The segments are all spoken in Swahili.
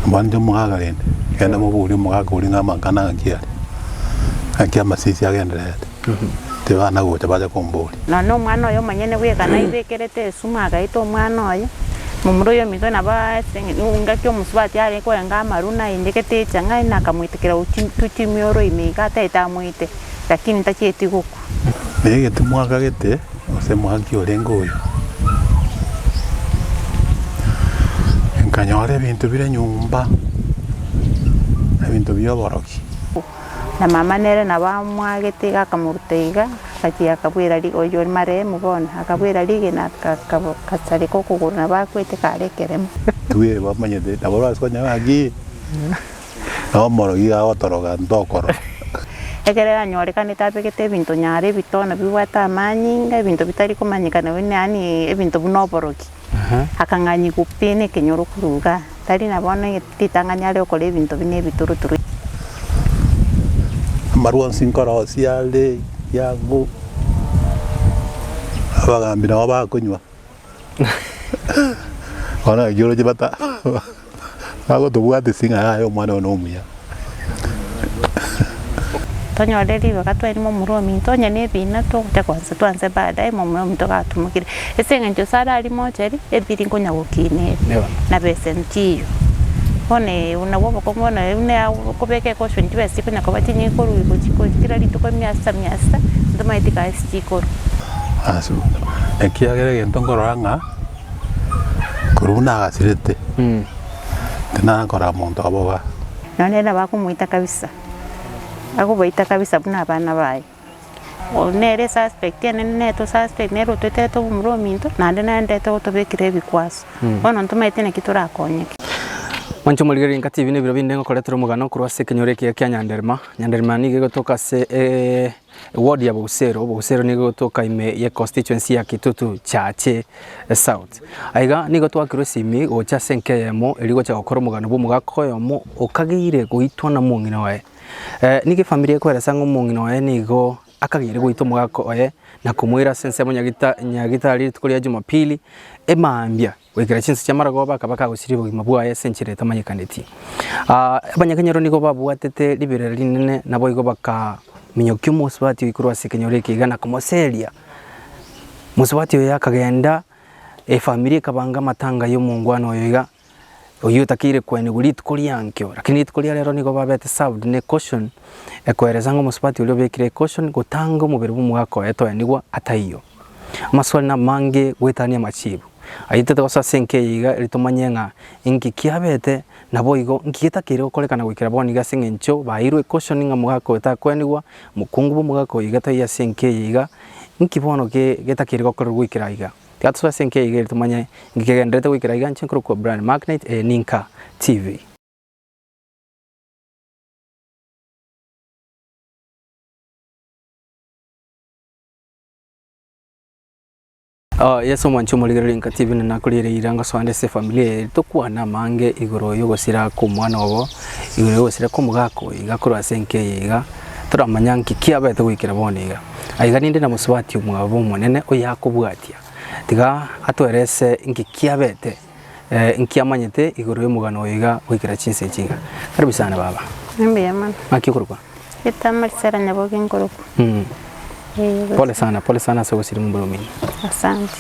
Mwanjo mugaga rende kenda muburi mugaga uri ng'amangana ngakiari akia masisi agenderete tebana gocha baje kombori no mwana oyo manyene gwekana ibekerete esuma agaito omwana oyo mumuro yo mitwe naba ngakyo musubati ari ko nga maruna indekete changa ina kamwitikira tuchimioro imiga taita mwite lakini tachieti goku nege tumwaka gete ose mwaki orengo oyo enkanyore bintu bire nyumba ebintu byoboroki na mama nere nabamwagete gakamuruteiga katia kabwira ri oyo mare mubona akabwira ri na kasare ko kugura bakwete karekeremo tuye bamanyete nabo baswa nyagi amoro giga otoroga ndokoro egere anyorekane tabegete bintu nyare bitona biwata manyinga bintu bitari kumanyikana wene ani ebintu bunoboroki akanganyi kupine kenyoro kuruga tari nabona titanganya le okole bintu bine bituruturu maruan sinkoro siale yago abagambira abakunywa ona yoro jibata ago tubwate singa ayo mwana onomuya tonyoreri bakatwari mu muromi tonya nebina to kwanza twanze baadaye mu mto gatumukire esenga njo sara ali mocheri ebiri ngonya gukine na besentiyo one unawo bakomona une kubeke ko shonji besi kunya ko batinyi ko ruiko chiko kira lituko miasta ndoma itika chiko asu ekiagere gentongoranga kuruna gasirete tena kora monto aboga none na bakumuita kabisa akubaita kabisa buna bana baye onere suspect ene to suspect nero teteto murominto nande nande to tobekire bikwaso ono ntuma itene kitura konyeke Mancho muligeri ngati bine biro binde ngokoletero mugano kurwase kenyoreke ya Nyanderema nige gotoka se ward ya Bugusero nige gotoka ime ye constituency ya Kitutu Chache South aiga nigo twakiro simi ocha senkeyemo eligo cha gukora mugano bumugakoyomo okagire guitwa na mungino wae nige familia kwera sango mungino wae nigo akagire guitwa mugako oye na kumwira sense nyagita ali tukolia Jumapili emambia wekera chinsi chamarago bakabaka gusiribo gimabwa ya senchire tamanyikaneti abanyakanyero nigo babwatete libere linene nabo igo baka minyokyo muswati ikurwa sekenyoreke igana komoselia muswati yo yakagenda familia kabanga matanga yo mungwano yoiga oyo takire kwene guli tukoliankyo lakini tukolia lero nigo babete served ne caution ekwereza ngo muswati ulio bekire caution gutanga umubiri bumwako eto yanigwa ataiyo maswali na mange gwetania machibu ayitete gosa senke yiga ritomanyenga inki kiabete nabo igo nkiyetakire okolekana gwikira boni gasinge ncho bairwe cautioning amugako etakwenigwa mukungu bumugako yiga taiya senke yiga nkibono getakire gokora gwikira yiga gatso senke yiga ritomanye nkigendete gwikira yiga nchinkuru kwa brand magnet Ninka TV. Yeso mwancho muligeri Ninka TV na nakulire iranga swande se familia tokuwa na mange igoro yo gosira ku mwana obo igoro yo gosira ku mugako igakora senke yiga turamanya nkikia bete gwikira boniga aiga ninde na muswati umwabo munene oyakubwatia tiga atwerese nkikia bete nkiamanyete igoro yo mugano yiga gwikira chinse chinga karibu sana baba mbe yamana makikurwa itamaritsera nyaboge ngoroku pole sana so gusiri mumburumini asante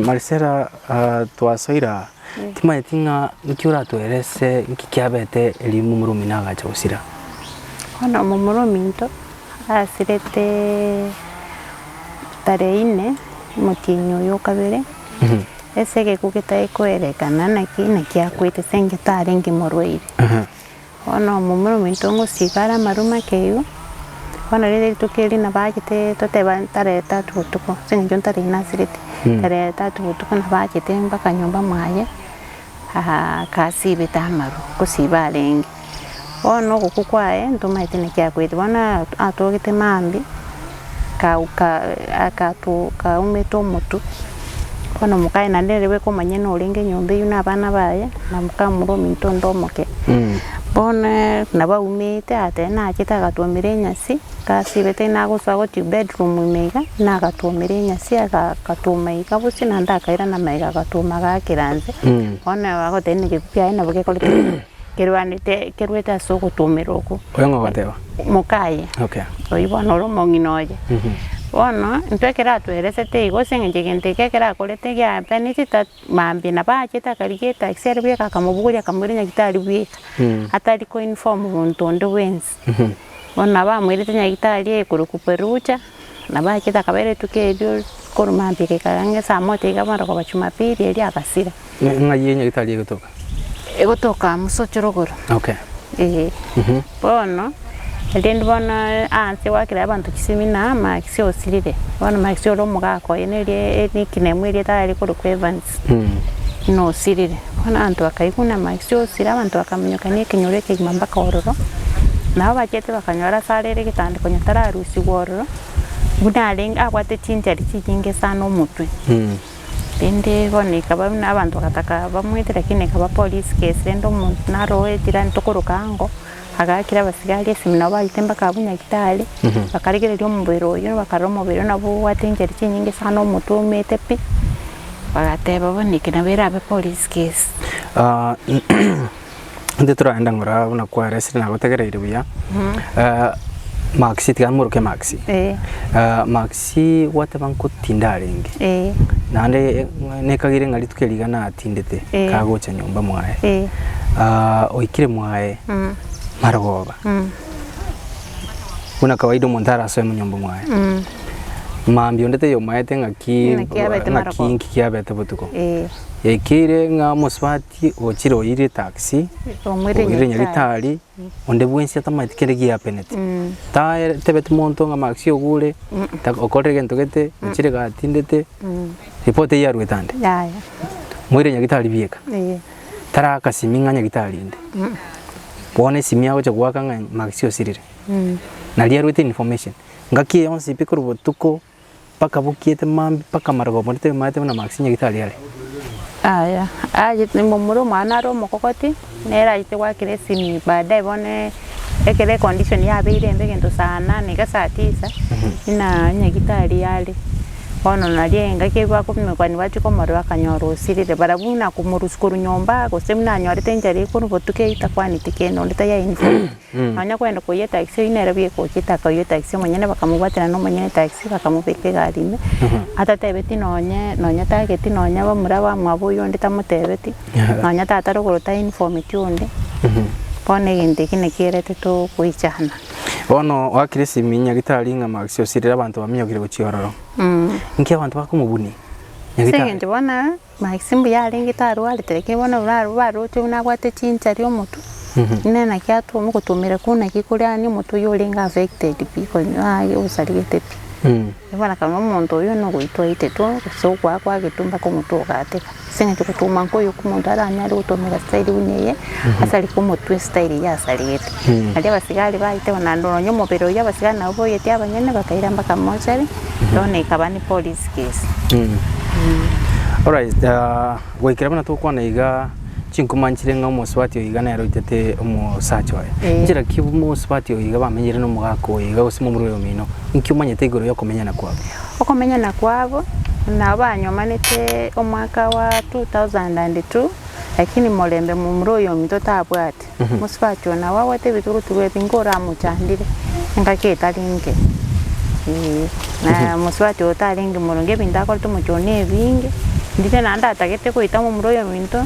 Marcela twasoira tima tinga nkiura twerese nkikiabete eli mumurumina agacha gusira ono mumuruminto asirete tareine mutinyo yo kabere esege kugita ekwerekana na kiakwete senge tarengi morweire ono mumuruminto ngosigara maruma keyo ono rere tukeli na bagite toteba tareta tutuko senge jontare nasirete tareta tutuko na bagite mpaka nyumba mwaye kasibita amaru kusibarengi ono kukukwae ntuma itene kyakwete bona atogite mambi ka umeto motu ono mukae na nderewe ko manyeno olenge nyombe yuna abana baye na mukamuro minto ndomoke bona naba umete ate na akita gatomire nyasi kasibete na guswa go bedroom mega na gatomire nyasi akatuma ikabusi na ndakaira na mega gatuma gakiranze ona wago tene gipya na boke kolete kerweta soko tumiroko Oyongo gateba. mukaye Okay. oibona ro monginoje bono ntwekera tweresete igose ngegente kekera kolete gya penitita mambi na ba cheta karigeta exerbe kakamuburia kamurinya gitari bwika atari ko inform buntu ndo wens bona ba mwirite nya gitari kurukuperucha na ba cheta kabere tukedio korumambi kekange samote ikamara kwa Jumapili eli akasira Ngaye nya gitari gotoka. Egotoka musochorogoro. Okay. Bono Elindi bona anse wakira abantu kisimina makisi osirire bona makisi oro mugako yenere ni kinemwire tari ko Evans no osirire bona antu akaikuna makisi osira abantu akamnyoka ni kinyore ke mambaka ororo nabo bachete bakanyora sarere kitandiko nyatara arusi gororo buna lenga akwate chinjari kijinge sana omutwe Ende bone kaba n'abantu bakataka bamwete lakini kaba police case rendo muntu naroe tirani tokorukango agakira basigari simina bayitemba kabunya kitali bakarigere ryo mubero yo bakaromo bero nabo watengeri kinyinge sana omuntu ometepi bagateba bonike nabera abe police case Ndi turaenda ngora una kwa arrest na gotegereire buya Maxi tigamuruke Maxi Maxi watabanko tindarenge nande nekagire ngari tukerigana atindete kagocha nyumba mwae oikire mwae maragoba una kawaida montara so mu nyumba mwae mambi ondete yo maete ngaki kiabete butuko yekire nga muswati ochiro ire taxi omwire nyalitari onde bwensi atamati keregi apenete ta tebet monto nga maxi ogure ta okore gento gete ochire ga tindete ripote ya rwetande ya mwire nyalitari bieka tara kasiminga nyalitari inde bone simia gocha gwaka nga maxi osirire na lia rwete information ngaki yonsi pikuru butuko paka bukiete mambi paka margo monte maete na maxi nyalitari yale aya ni mumuro mwana ro mokokoti nera ite wakire simi baadaye bone ekere condition ya beire mbegento sana ni gasa 9 ina nyagitari yale bono nalienga kebwa kummekwani wacho komaro akanyoro sirire barabuna kumurusukuru nyomba gosemna nyorete njari ko botuke itakwani tikeno ndita ya info anya kwenda ko yeta taxi inera bie ko kita ko yeta taxi monyene bakamubatira no monyene taxi bakamubeke garime atatebeti nonya tageti nonya bamuraba mwabuyo ndita mutebeti nonya tataro gorota information pone gende kine kirete to kuichana Ono wakirisi minya gitari nga Maxi osirira abantu bamiyogire guchiororo nke abantu bakumubuni nyagitari senge bona Maxi mbu yali gitari wali tereke bona baro cyo nagwate chinchari omutu nena kyatu mukutumira kuna kikulyani mutu yolinga affected people ayo usaligete bona kama omuntu yo no guitwa iteto so kwa gitumba ko mutu gateka senge tukutuma nko yo kumuntu aranyari utomera style unyeye asali ko mutu style ya saligete ali abasigali baite banando nyo mobero ya basigana nabo yete abanyene bakaira mbaka mochari done kabani police case alright wekira bana to kwana iga chinkumanchire nga muswati oyiga na yarotete umusacho wae njira kibu muswati oyiga bamenyere no mugako oyiga usimo muri yo mino nkiumanyete igoro yo kumenyana kwabo okumenyana kwabo na banyomanete omwaka wa 2002 lakini molembe mu muri yo mito tabwate muswacho na wawete bituru tuwe bingora muchandire ngaketa linge na muswati otalinge mulunge bindako tumuchone binge ndite nanda atagete kuita mu muri yo minto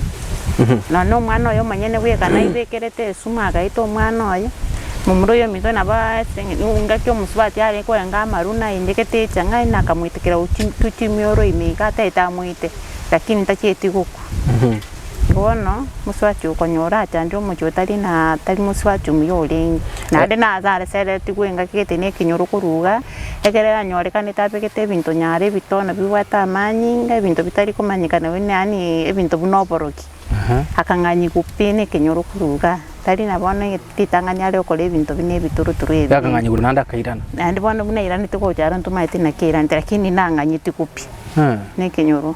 no mwana oyo manyene bwekana ibekerete suma gaito omwana oyo mumuro yo mito naba ngakyo muswati yale ko nga maruna indekete changa ina kamwitikira tuchimioro imiga taita mwite lakini tachieti guku ngono muswati ukonyora chanjo muchotali na tali muswati muyole na de na zare sele tigwenga kete ne kinyoro kuruga ekere anyore kanita pekete binto nyare bitona biwata manyinga binto bitari komanyikana wene ani ebinto bunoboroki akanganyi kupine kinyoro kuruga tali na bona titanganya le okole binto bine bituruturu ebi akanganyi gurunanda kairana andi bona buna irani tuko jara ntumaite na kirani lakini nanganyi tikupi ne kinyoro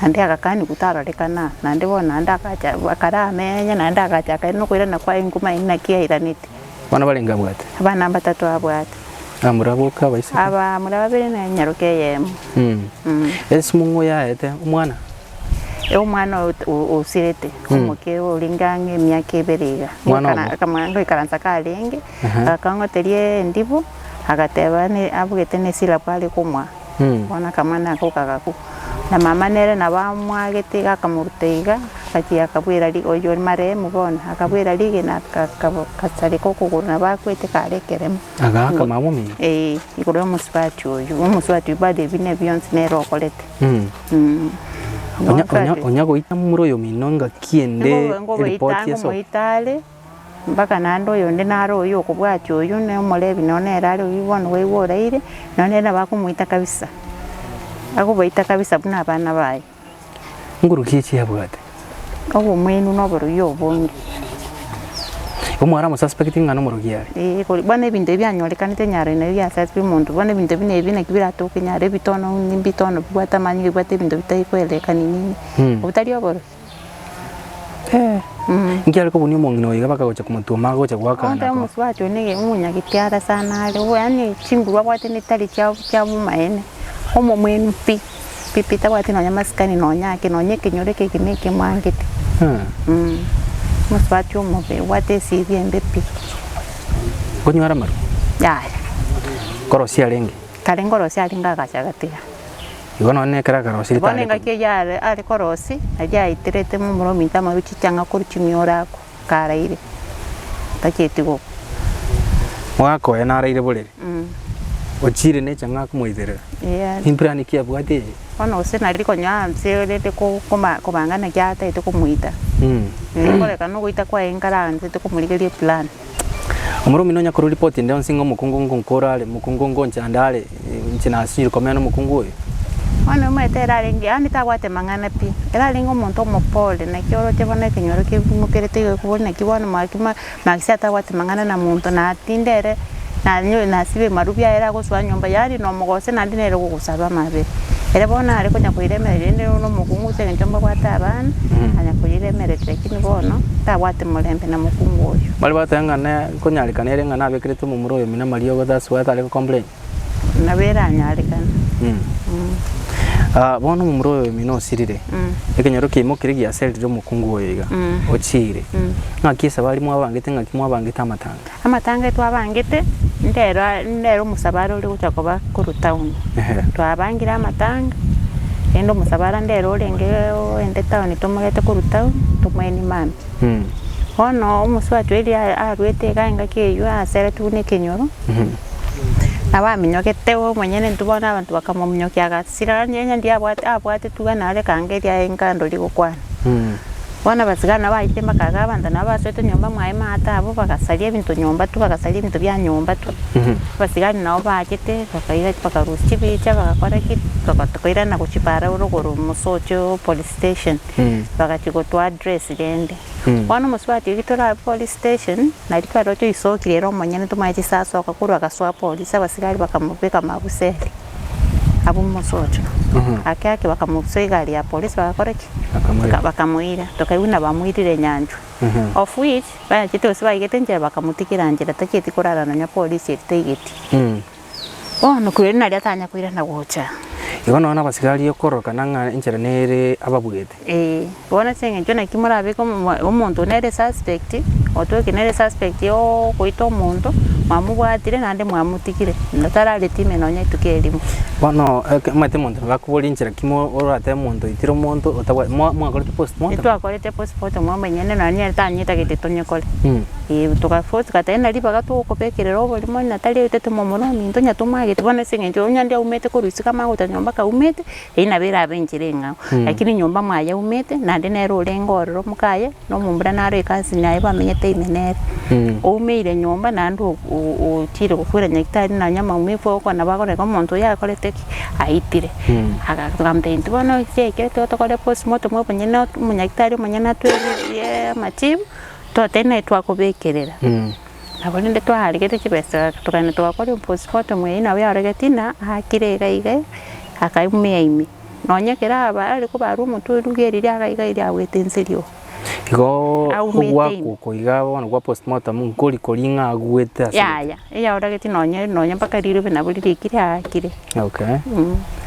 andi akakani kutara lekana nandi bona anda kacha bakara menya nandi akacha kaino kwirana kwa inguma ina kia iraniti bana balenga bwate abana batatu abwate amurabuka baise aba murababere na nyaruke yemu esimungo yaete umwana Omwana osirete omuke olingange emyaka 2 kamwana ikaranza kalenge akangoterie ndibu agatebane abugete nesila pale kumwa bona kamwana akokagaku na mama nere na bamwagete gakamuruteiga kati akabwira li oyo mare mubona akabwira lige na kasale kokuguru na bakwete karekeremo agaka mamumi ikoro musipati oyo umusipati bade bine byonse nero kolete onyago ita muroyo minonga kiende report yeso itale mpaka nando yonde naro oyo kubwati oyo ne mulebi none erari ubona weiworaire none na bakumuita kabisa akubaita kabisa buna abana baye nguru kichi yabwate obo mwenu noboro yo bongi omwara mo suspecting ngano murugiare ko bana ebintu ebyanyolekanite nyaro ina bya sasa bimuntu bana ebintu bine kibira toke nyare bitono nimbitono bwata manyi bwata ebintu bitayikweleka nini obutali oboro ngiye ko bunyo mongino yiga bakagocha kumutuma gocha gwakana nta muswacho nige umunya kitiara sana ale yani chingurwa kwate nitali cha mumaene omo mwenu pipita kwate no nyamaskani no nyake no nyeke nyoreke kimeke mwangete muswacho mobe wate si biembe pi konyara maru ya korosi alenge kalengorosi alinga gachagatia igono ne kara korosi litale bonenga ke ya ale korosi aja itirete mu muro mitama bichichanga kuruchimiorako karaire taketigo wako enaraire bolere ochire ne changa kumoitherera imprani kia bwate ono sena liko nyanse lete ko kubangana kyata ite kumuita ngoleka no kuita kwa enkaranze te kumuligerie plan omuro minonya ko report ndio nsingo mukungu nkorale mukungu nchandale nchina asiri komeno mukungu oyo ono mwetera lengi ani tawate mangana pi era lengo monto mopole na kyoro te bona kenyoro ke mukerete kubona kibona makima makisa tawate mangana na muntu na tindere na nyo na sibe marubya era ko swa nyomba yari no mogose na dinere ko kusaba mabe era bona ari ko nyakuiremere ndero no mukungu se njomba kwata abana anya kuiremere tekini bono tawate mulembe na mukungu oyo bali batanga na ko nyali kanere ngana bekereto mu muroyo mina mariyo godas wata le complain na bera nyali kana bono mu muroyo mino sirire ekenyoro kimo kirigia selire mukungu oyo iga ochire ngakisa bali mu abangete ngakimo abangete amatanga twabangete ndero musabara uri gucakoba ku town twabangira amatanga endo musabara ndero lenge ende town tumugete ku town tumweni mami ono umuswati weli arwete kanga keyo asere tune kenyoro aba minyokete wo mwenyene ntubona abantu bakamumunyokia agasira nyenya ndi abwate tugana ale kangeria enkando ligokwana bona basigana baite makaga abanda nabaswete nyomba mwaye mata abo bagasalia bintu nyomba tu bagasalia bintu bya nyomba tu basigana nao bakete bakaira bakarusi bicha bagakora kit bakatokoira na kuchipara uruguru musocho police station bagachiko to address rende bona muswati gitora police station na rikaro cyo isokirero manyene tumaje sasa akakuru agaswa police abasigari bakamubeka mabuseli abo musocho akake bakamusegari ya police bagakora ki bakamuira tokaibuna bamuirire nyanju of which baya kito sibaigete nje bakamutikira njira taketi kurara na police itegeti ono kurena ali atanya kuira na gocha igono na basigari yokoroka nanga injira nere ababugete bona senge jona kimura biko umuntu nere suspect otoke nere suspect yo koito umuntu mamubwatire nande mwamutikire ndatara time nonya itukelimu bono mate muntu bakuboli injira kimo orate muntu itiro muntu otawa mwakorete postmortem twakorete postmortem mwamenyene nanya tanyita gitetonye kole tukafots katenda libaga tukopekerero boli mwana tali utete momono minto nyatuma gete bona senge njonya ndia umete kurusi kama utanyomba ka umete ina bera benjirenga lakini nyomba mwaya umete nande nero lengororo mukaye no mumbura nare kasi naye bamenyete imenere umeire nyomba nandu utire kufura nyaktari na nyama umefo kwa nabakore ko muntu yakorete aitire akagambe ntibona seke tokole postmortem mwenyene munyaktari munyana twere matibu totene twakubekerera abonende twaharigete kibesa tukane twakore postmortem ina yaregetina akire gaige akaimumeimi nonyekera aba ariko baru muntu rugerira gaiga iri awete nserio Igo gwaku iga bona gwa postmortem nkori kolinga agwete ase. Ya ora geti nonya mpaka riro bina buri rikire akire. Okay.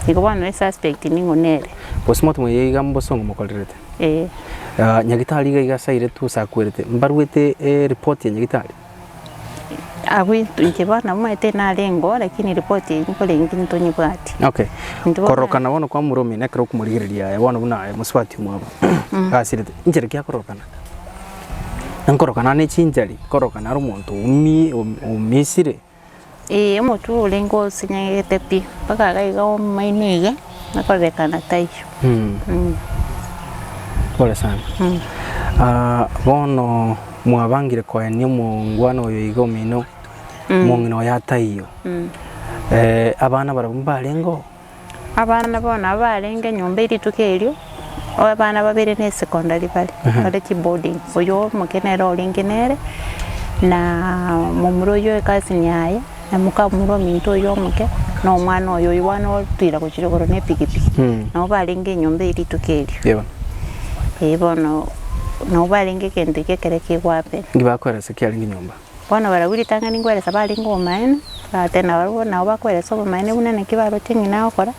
Igo bona suspect ningonere. Postmortem yiga mbosongo mukolirete. Nyagitari iga saire tu sakwirete mbarwete report ya nyagitari. Awi tukibana mwete na lengo lakini report yinkole ingini tonyibwati. Okay. Korokana wono kwa muromi nekro kumurigiria wono buna muswati mwabo. Gasirete injere kya korokana. Nkorokana ne chinjari korokana ari umuntu umisire. Omuntu lengo sinyagete pi paka gaiga mainige nakorekana taisho. Pole sana. Bono mwabangire kwa ni mungwano oyo igo mino mungino yataiyo. Abana barabumba lengo. Abana bona barenge nyombe iri tukelyo. Abana babiri ne secondary bali boarding. Oyo mukenera olingenere na mumuro yo kasi nyaye na muka muro minto yo muke no mwana oyo iwano twira kuchirogoro ne pikipiki. Na barenge nyombe iri tukelyo. Bono no balinge kende kekereke gwape ngibakwera sekialingi nyumba bona baraburi tanga ningwere sabalinga omaene atena barwo na bakwera so omaene bunene kibaro tingi na okora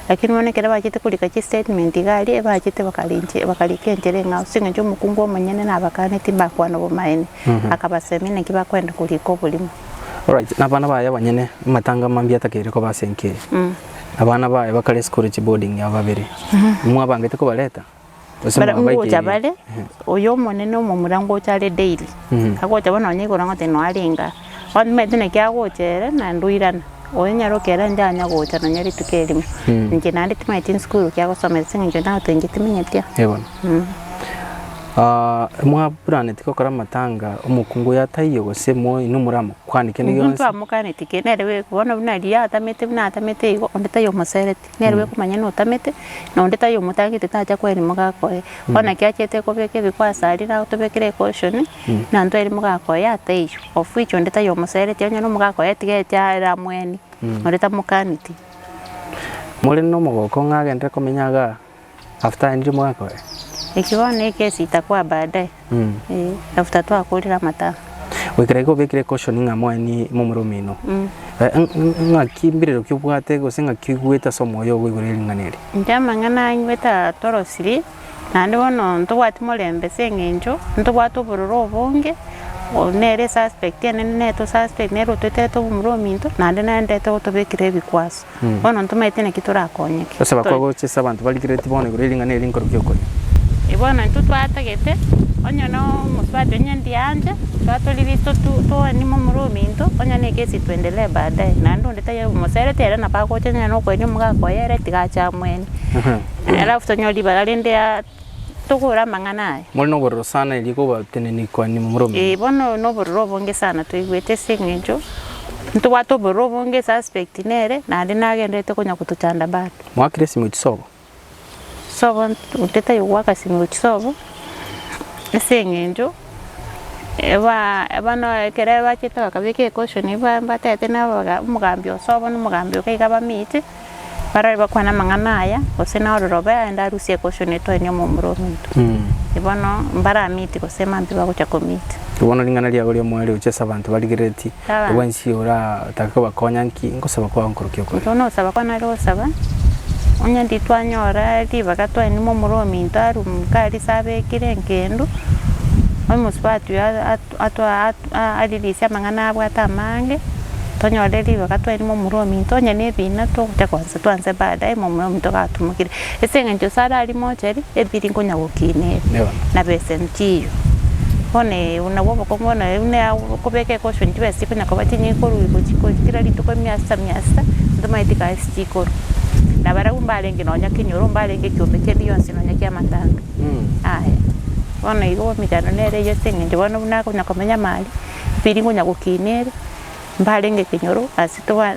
lakini wone kera bakite kulika chi statement gali bakite bakalikentere nga usinga njo mukungu omanyene na bakane timbakwana omaene akabasemene kibakwenda kuliko bulimo. Alright, nabana baya banyene matanga mambia takere ko basenke abana baya bakale school boarding yababiri mwabangete ko baleta bara ngoja bale oyo monene mu murango cyale daily agoja bona onyego rango teno alinga on medine kya gochere na nduirana onyaro kera njanya gocha na nyari tukeli nje nandi timaitin school kya gosomera singe na utenge timenyetia ebona mwa planet ko kora matanga umukungu yatayiyo gose mo inumuramo kwanike ni yonse mtu amukane tike nerewe kubona bunari ya atamete igo ondeta yo masereti nerewe kumanya no tamete na ondeta yo mutangite tacha kweri mugakoye bona kyachete ko beke bikwasari na utobekere caution na ndo eri mugakoye atayiyo of which ondeta yo masereti onye no mugakoye tige cyara mweni ondeta mukaniti mole no mogoko ngagende komenyaga after ndi mugakoye ikibone kesi itakuwa baadaye after twakurira mata wikirego bekire caution ngamwani mumurumino ngakimbiriro kyubwate gose ngakigweta somoyo gwigurira nganere njama ngana ngweta torosiri nandi bono ntubwati molembe sengenjo ntubwati obururo obunge onere suspect ene to suspect nero teteto mumurumino nandi nandete otobekire bikwaso bono ntumaite nekiturakonyeke basa bakogoche sabantu balikire tibone gurira nganere inkoro kyokore ibona ntutwatagete onyo no muswati nyendi yanje twatoliristo to ni mumuruminto onyo ne kesi tuendelee baadaye na ndo ndetaye musere tera na pako tenya no kwenye mugako yere tigacha mweni alafu tonyo libalende ya tukura manganaye muri no bororo sana iliko bateneni kwa ni mumuruminto bono no bororo bonge sana tuigwete singejo ntwato bororo bonge suspect nere na ndi nagendete kunya kutuchanda bado mwakire simu tisobo sobo uteta yuwaka simu tisobo esengenjo abana kera bachita kabike caution batete na mugambyo sobo n'umugambyo kaiga bamite bara bakwana manganaya osena roba enda rusie caution to enyo mumuruminto ibano mbara miti kosema mbiba kucha komite ubona lingana lya gori mwali uchesa abantu baligireti wensi ora takako bakonyanki ngosaba kwa nkorokyo ko no saba kwana ro saba onya nditwanyora libakatwa ni mumuruminto arumukali sabe kirengendo omuswatu atwa alilisia mangana abwata mange tonyore libakatwa ni mumuruminto onya nebina to kwanza twanze baadaye mumuruminto gatumukire esengenjo sara ali mocheri ebiri ngonya gukine na besentiyo one unawobo komona une kubeke caution tibesi kunya kwatinyi koru iko kira lituko miasta ndomayitika estikoro na baragumba lengi nonya kinyoro mbalenge kyombe kendi yonse nonya kya matanga aya bona igo mitano nere yose nje bona bunako nakomenya mali piringo nyagukinere mbalenge kinyoro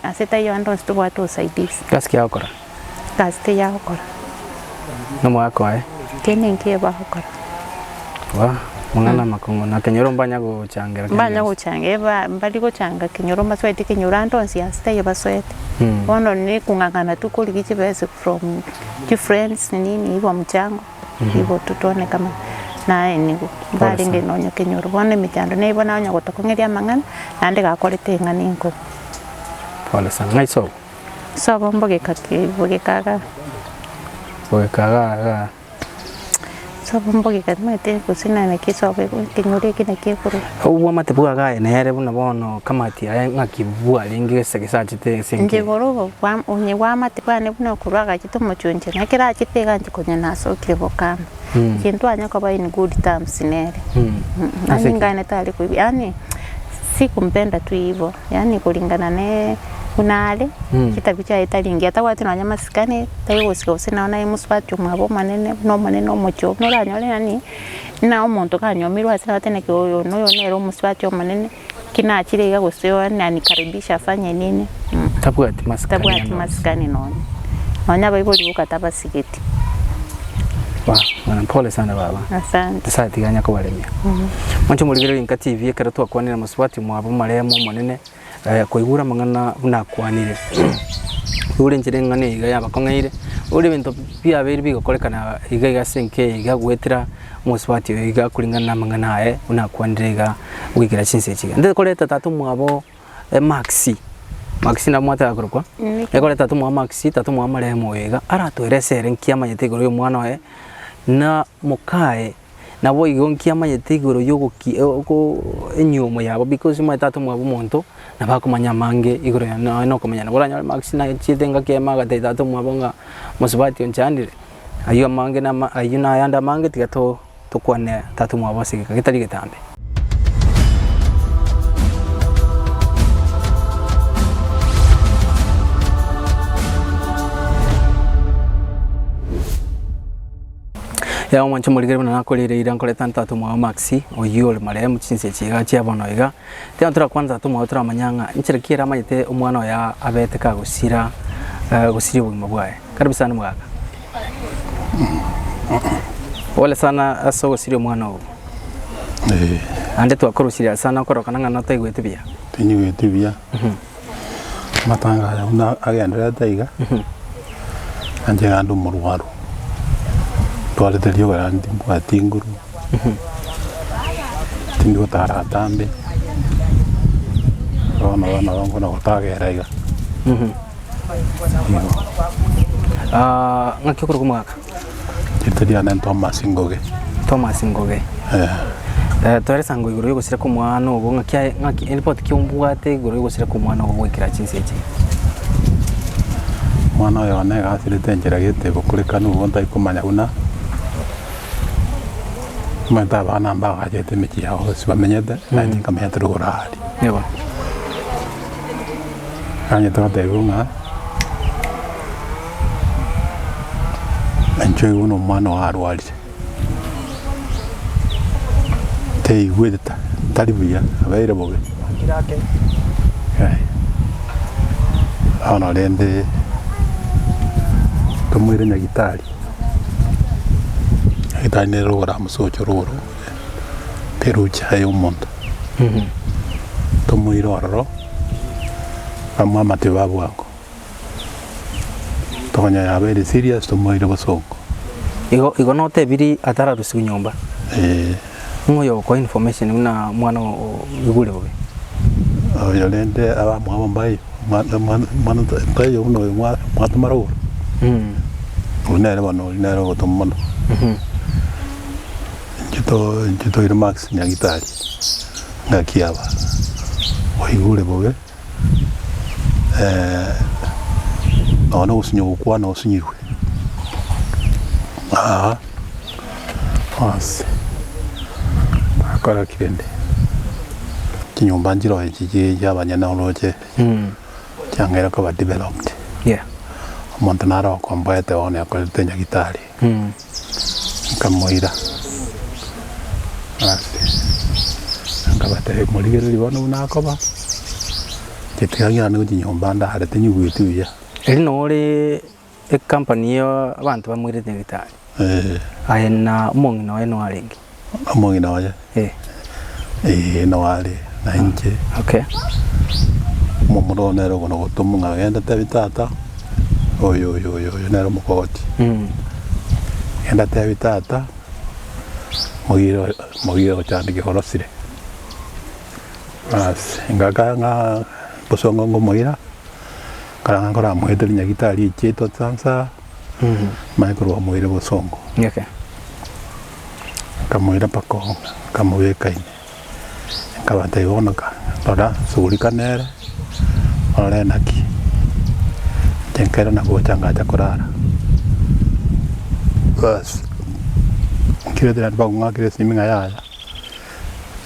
asita yondo stobwa to sides kasi ya okora kasi ya okora no mwako kene nke ba okora wa mungana makongo na kinyoro mbanya go changera mbali go changa kinyoro maswete kinyoro antonsi asita yabaswete ono ni kungangana tukulikichi bese from friends nini hivyo mchango hivyo tutone kama nae nigo ngaringe nonyo kenyoro bone michando ne ibona onyo gotokongeria mang'ana nande gakorete ng'ani nko pole sana ngaiso sobo mbogekaga sobo mbogekatmete kusina na kisobo kenyore kina kekuru uwa matebuga gae nere buna bono kamati aya ngakibua lingi segesachite sinki nje gorobo kwa unye wa matebane buna kurwaga kito mochonje nakira kitega nje naso kiribokama kintu anya kwa in good terms nere nani ngane tali kuibi yani sikumpenda tu hivyo yani kulingana ne kunale kitabu cha italingi hata watu na nyama sikane tayo usika naona imuswati mwabo manene omocho nora nyole nani na omonto kanyomirwa asina tena kioyo noyo nero muswati manene kina achire guseo nani karibisha afanye nini tabuati maskani nono nonya baiboli ukataba sigeti pole sana baba asante asante ganya ko baremya mwancho muligere Inka TV ekara twakwanira muswati mwabo maremo monene koigura mang'ana bunakwanire uri njire ng'ane iga yabakongeire uri bintu bia beri bigokorekana iga igasenke iga gwetira muswati iga kuringana mang'ana ae bunakwanire iga wigira chinse chiga ndete koleta tatu mwabo maxi na mwata akorokwa ekoleta tatu mwabo maxi tatu mwabo maremo iga aratweresere nkiama yetegoro yo mwana wae na mukae na bo igonkia mayetigoro yogoki enyumo yabo because my tatu mwabo monto na bakumanya mange igoro ya no kumanya na boranya maxi na chitenga kema ga tatu mwabo nga musubati onchandire ayo mange na ayuna yanda mange tigato tukwane tatu mwabo sigika kitari gitambe ya mwancho muligere bana nakolere ira nkole tantatu mwa maxi oyole mare mutsinse chiga chia bono iga teantura kwanza tu mwa tura manyanga nchirekira mayete umwana ya abete ka gusira gusiri bugima bwaye karibu sana mwaka wala sana aso gusiri umwana wo ande tu akorusira sana korokana ngana taigwete bia tinyugete bia matanga ya una agendera taiga anje gandu murwaru twale telio garandi atinguru tindu tara tambe ona ngona gotagera iga ngakikuru kumwaka titedia na Thomas Ngoge twere sango iguru yogusira ku mwana ugo ngaki report kiumbwate iguru yogusira ku mwana ugo wikira chinsechi mwana yo ne gasire tenjera gete bukureka nu wonta ikumanya una mata bana mbaga jete mechi yaho sibamenyete nanyi kamete rurali yego anya tote bunga anche uno mwana wa arwali tei wedeta taribuya abaire bobe kirake ana lende tomwire nyagitari itane rora musocho roro perucha yo monto tomwire ororo amwa mate babu wako tonya ya very serious tomwire basongo igo note biri atara rusiku nyomba ngoyo ko information una mwana igure bobe oyo lende aba mwa mbai mwana tayo uno mwa tomaro unere bano unere gotomano Njito ira Max nyagitari ngakiaba oigure bobe ona usinyo gukwana usinyirwe as akora kirende kinyumba njiro ekije yabanyana oloje cyangera ko ba developed Montanaro kombaete one akolete nyagitari kamoira ngabate muligere libona unakoba kitigagira no nyumba nda harete nyugwitu ya eri no ore e company yo abantu bamwirete nyagitari ayena umongi no eno arengi umongi no ya no ale na inje okay momuno nero kono gotomunga genda tabitata oyo nero mukoti enda tabitata mogire ochandiki horosire as ngaka nga bosongo ngomoira karanga kora muheteri nyagitari cheto tsansa micro moire bosongo Okay. kamoira pako kamoye kaine kabata ibonoka tora sulikanere ole naki tenkera na gochanga chakorara bas kire de ba nga kire siminga ya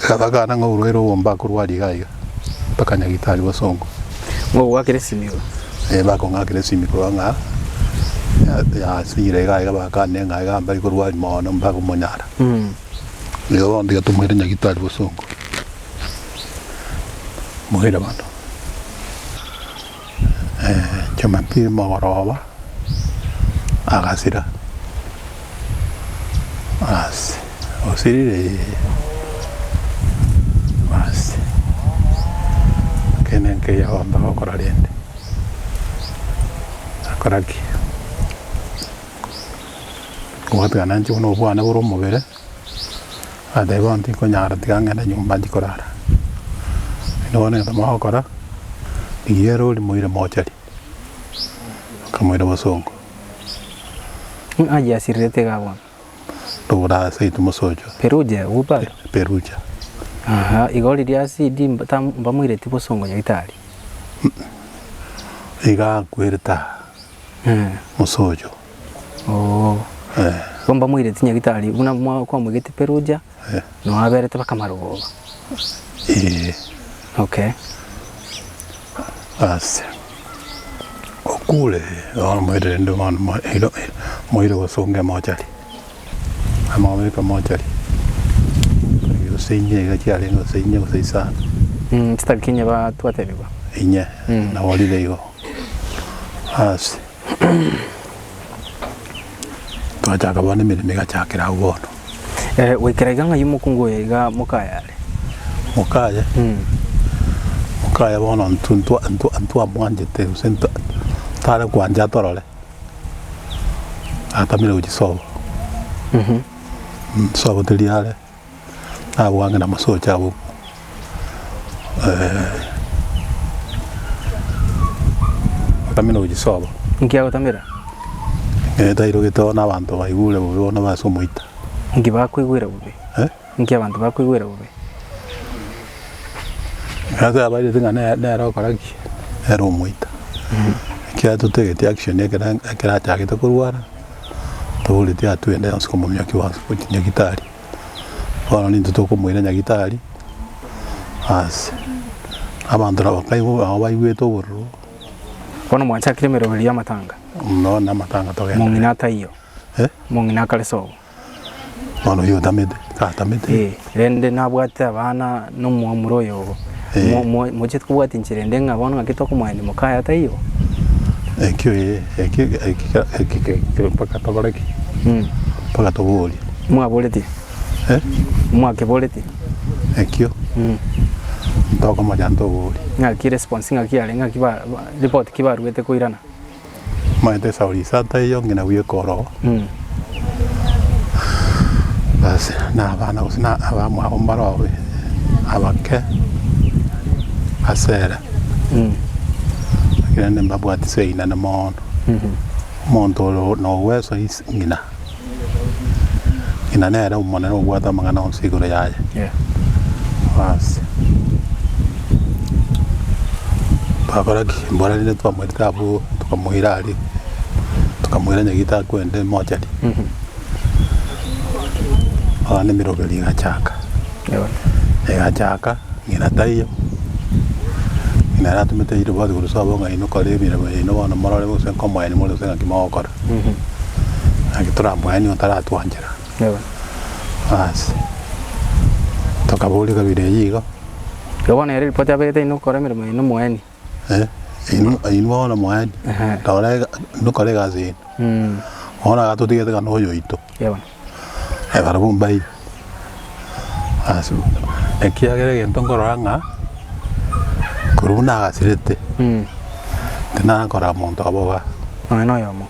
kabaga na ngurwero womba kurwari gaiga pakanya gitari bosongo Ngo wakire simigo. ba ko nga kire simiko nga ya sire gaiga ba ka ne nga ba kurwari mo no ba ko monyara yo ndi gatumwire nya gitari bosongo muhira bando chama pir mogoroba agasira as osirire as kenen ke ya wamba okora rende akoraki watu ananchi uno bwana buru mubere adaiba anti ko nyara tiganga nyumba dikorara none tama okora igero limuire mochari kamuire bosongo Aja sirete gawa. tubura saitu mosojo Peruja upa. peruja Aha, igoli dia CD mbamwire tipo songo nyagitari. iga kwirta mosojo Oh. Komba mwire tinya gitari una mwa kwa mwigete Peruja. No aberete bakamarogo. Okay. As okule mwire ndo man mwire bosonge mochari amaweka mochari yo senye ga chiale no senye go seisa Tita Kenya ba tuatebiwa. inye na walile yo as twacha kabone mire mega chakira ugono Wekerega yumo kungo yega mukayale. mukaya mukaya bono antu amwanje te usento tare kwanja torole atamire ujisobo sobo teliale abwange na masocha abo atamire ujisobo Nkia gutamira. tairo gito na bantu baigure bo na baso muita Ngiba kwigwira bubi. Nkia abantu bakwigwira bubi. Hata abaire tinga na ro karaki ero muita kia tutege action ekera chakita kurwara tuli tia tuende como nyakiwa nyagitari wana ni tutoko mwira nyagitari as abantu abakaibo abaigweto burro Kono mwachakire merobeli ya matanga. no na matanga toge Monginata iyo. Mongina kaleso. no yo tamete ka tamete Rende nabwate abana no muamuro yo. Moje kubwate nchirende ngabona ngakitoko mwani mukaya ta iyo. ekyo paka tokoreki paka tobuli Mwaboleti. Mwakeboleti. ekyo toko majanto buli Ngaki response ngaki ale ngaki ba report kiba ruete koirana. maite saurisa ta iyo ngina wiye koro basi na bana usina abamu abombaro abake asera kirende mbabwati seina na mono monto no weso ngina ina nera umona no bwata mangana onsiguro yaje basi bakoraki mbona ni twamwita abo tukamuhira ali tukamuhira nyagita kwende mochari ana mirobeli gachaka gachaka ngina taiyo ngina ratumete iro bado kurusaba nga ino kale mira ino bana marale mo sen koma ino mo sen kimokora akitura mwani otara tuanjira basi tukabuli kabire yigo Yobona eri report abete ino kore mira ino mwani. ino bana mwani tawala no kale gazi ona gato tigete kano yo ito Yobona. barabu mbai asu ekiagere gentongoranga kuruna gasirete tena kora monto aboga No yomo.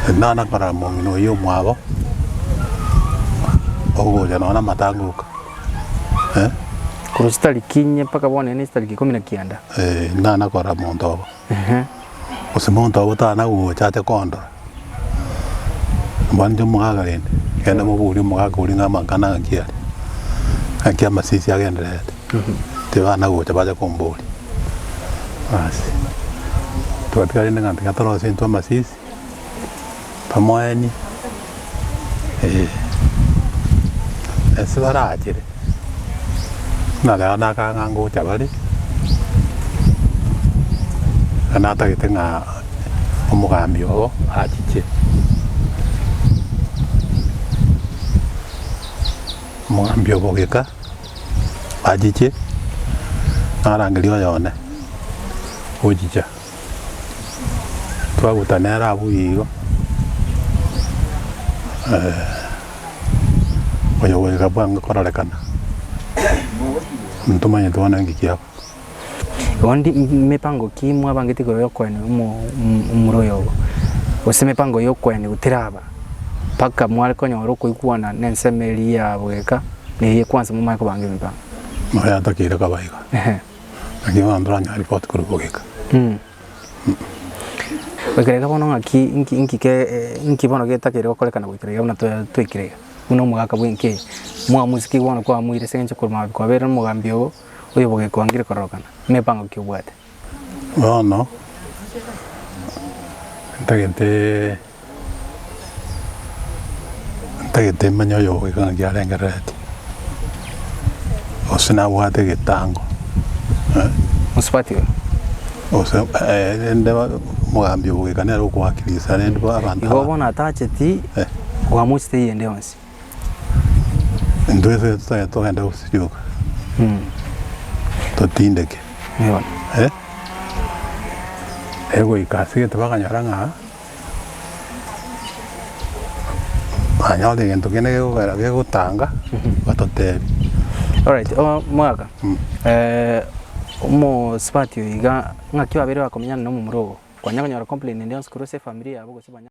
tena kora mongo yo mwabo Ogoja naona matanguka. Kurusi tariki inye mpaka bone ni tariki 19. Nana kora montobo. Ose montobo tana guocha kondora. Mbanje mugaga rende. Kenda muburi mugaga uri ngama kana ngia. Akia masisi agendere. Te bana guocha baje kombori. Basi. Tuatikari ngante katoro sento masisi. Pamoeni. Ese barajire. Nada ka ngango chabari. Anata gitenga omugambi obo achiche. Omugambi obo geka achiche. Arangeliyo yone. Ojicha. Twagutanera abuyigo. Oyo wega bwanga korarekana. Ntumanye tuona ngikiako. Ondi mipango ki mwabangite ko yokwene umuroyo. Ose mipango yokwene utiraba. Paka mwale konyoro kuikuana nensemeli ya bweka ni kwanza mumaya kubange mipango. Maya takira kabaiga. Akiwa nduranya report kurugeka. Wekerega bono ngaki inki bono getakire korekana gwikerega buna twikirega. Uno mugaka bwinke mwa muziki wono kwa mwire senje kurma kwa bera mugambi ogo uyo boge kwangire korokana mepango kyubwate no ntagete manyo yo gikanga gyarengerete osina bwate gitango musipati ose ende mugambi ogo gikanera ukwakirisa nende abantu iho bona atacheti wa muste yende onsi Entonces está todo en dos yo. Totinde que. Ego y casi te va a ganar a. Año de que tiene que tanga. Batote. Alright, mwaka. Umo spatio iga ngakiwa bere bakomenya no mu murogo. Kwanya kanyara complain ndi onskuru se familia abo gose